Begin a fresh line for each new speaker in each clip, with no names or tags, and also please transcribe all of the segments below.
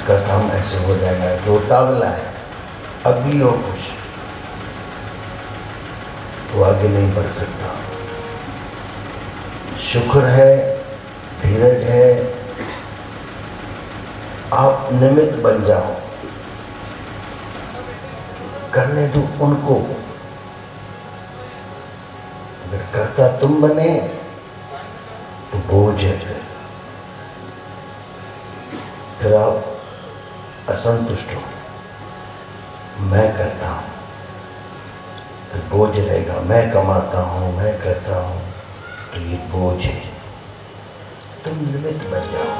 उसका काम ऐसे हो जाएगा। जो उतावला है अभी और खुश, वो आगे नहीं बढ़ सकता। शुक्र है, धीरज है, आप निमित्त बन जाओ, करने दो उनको। अगर करता तुम बने तो बोझ है, फिर आप असंतुष्ट हो। मैं करता हूँ, फिर बोझ रहेगा। मैं कमाता हूँ, मैं करता हूँ, तो ये बोझ है। तुम निमित्त बन जाओ।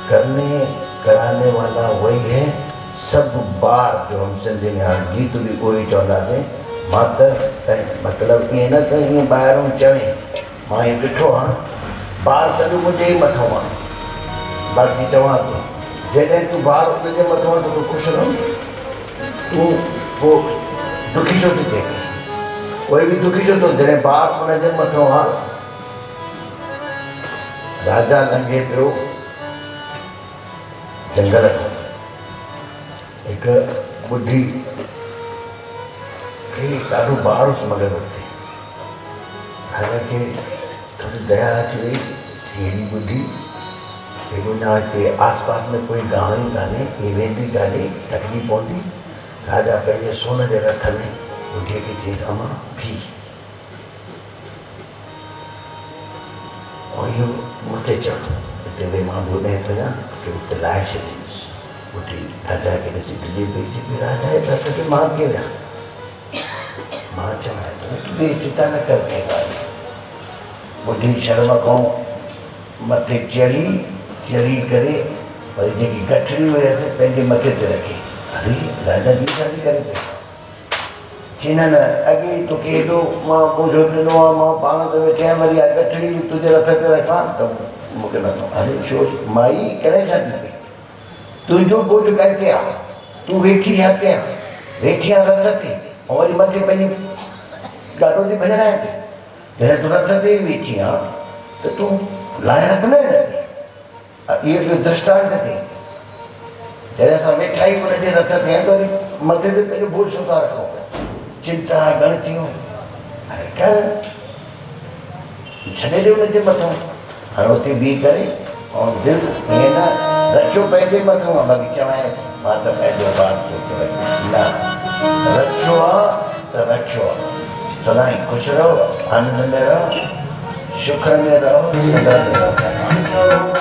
करने कराने वाला वही है। सब बार जो हम सिंधी में हाणे गीत भी कोई चवंदासीं, मां त मतिलबु ईअं न त ईअं ॿाहिरों चवे, मां हीअ ॾिठो आहे, ॿार सॼो मुंहिंजे ई मथां आहे। बाक़ी चवां थो, जॾहिं तूं ॿार उनजे मथां आहे त तूं ख़ुशि रहो। तूं पोइ दुखी छो थी थिए? कोई बि दुखी छो थो? जॾहिं ॿार उनजे मथां आहे। राजा लंघे पियो जंगल खां, हिकु ॿुढी खे ॾाढो ॿार हुअसि मग़ज़ ते। राजा खे थोरी दया अची वई, हेड़ी ॿुढी हेॾो न हिते आस पास में कोई गांव ई कान्हे, हीअ वेंदी कान्हे, तकलीफ़ पवंदी। राजा पंहिंजे सोन जे रथ में ॿुढीअ खे चई, अमा भी, और इहो मथे चढ़ो, हिते वेही मां ॿुधाए थो वञा, कि हुते लाहे छॾींदुसि। ॿुढी राजा खे ॾिसी डिॼी पई, चई, राजा जे रथ ते मां कीअं वियां? मां चवां तूं बि चिंता न कर कंहिं ॻाल्हि। ॿुढी शर्म खां मथे चढ़ी करे वरी जेकी गठड़ी हुयसि पंहिंजे मथे ते रखी। अरे राजा जी शादी करे पई। चई न अॻे तोखे हेॾो मां बोझो ॾिनो आहे, मां पाण त वेठे आहियां, वरी आहे गठड़ी बि तुंहिंजे रथ ते रखां त मूंखे नथो। अरे छो माई करे शादी पई? तुंहिंजो बोझ कंहिंखे आहे? तूं वेठी आहे ते, वेठी आहे रथ ते, ऐं वरी मथे पंहिंजी ॾाढो थी भॼणाए पई। जॾहिं तूं रथ ते ई वेठी आहे त तूं लाहे रख न। इहो बि दृष्टांत थी। जॾहिं असां वेठा ई हुनजे रथ ते आहियूं त वरी मथे ते पंहिंजो बोझ छो था रखूं? चिंता गणतियूं, अरे कर, छॾे ॾियो हुनजे मथां। हाणे हुते बीह करे ऐं दिलि ईअं न रखियो पंहिंजे मथां आहे, बाक़ी चवां मां त पंहिंजो बात न रखियो आहे त रखियो आहे। सदाईं ख़ुशि रहो, आनंद में रहो, शुक्र में रहो, सदा में रहो।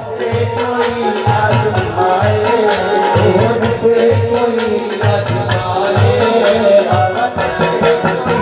से कोई आजमाए,
मुझसे कोई आजमाए,
भगत से कोई आजमाए,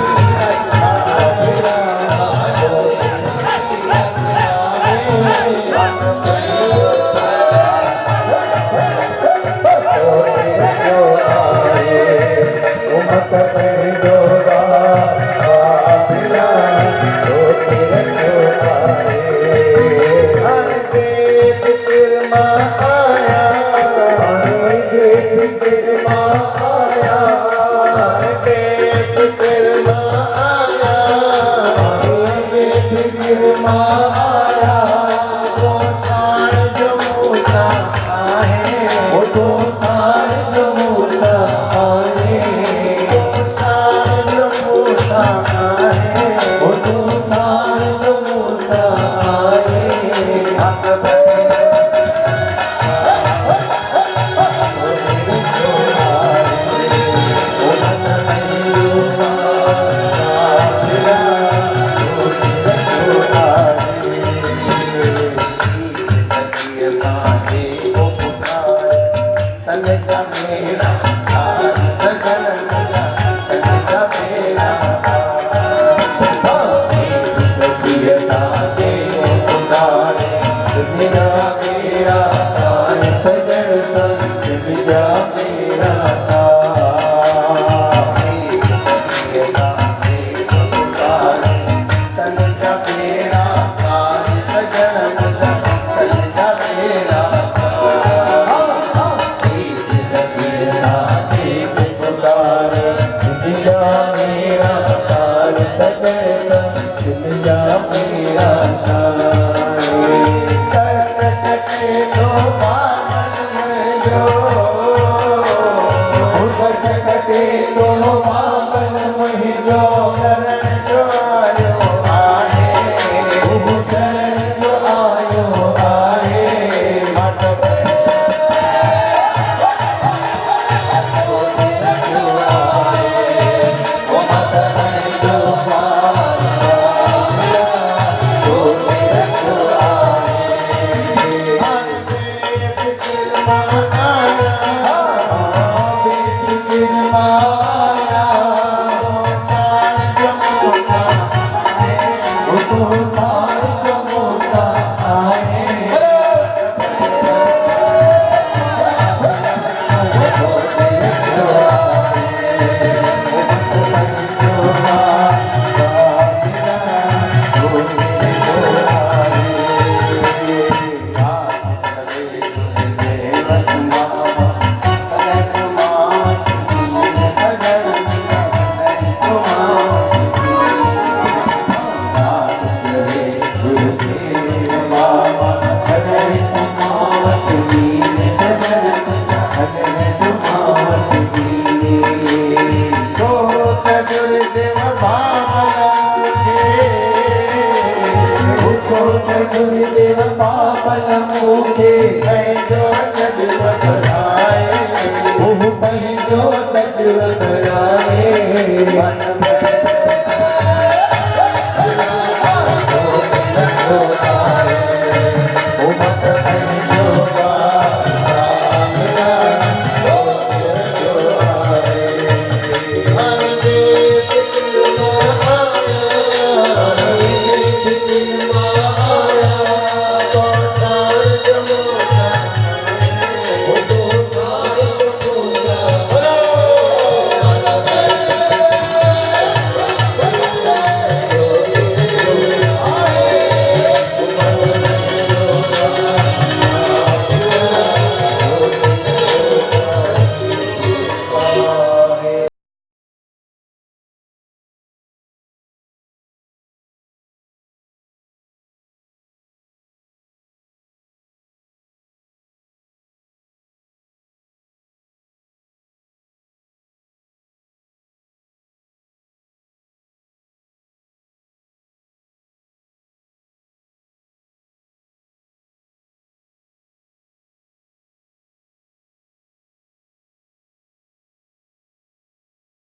गुरुदेव पावन मुखे
जो जग बदलाए,
जो तज बदलाए।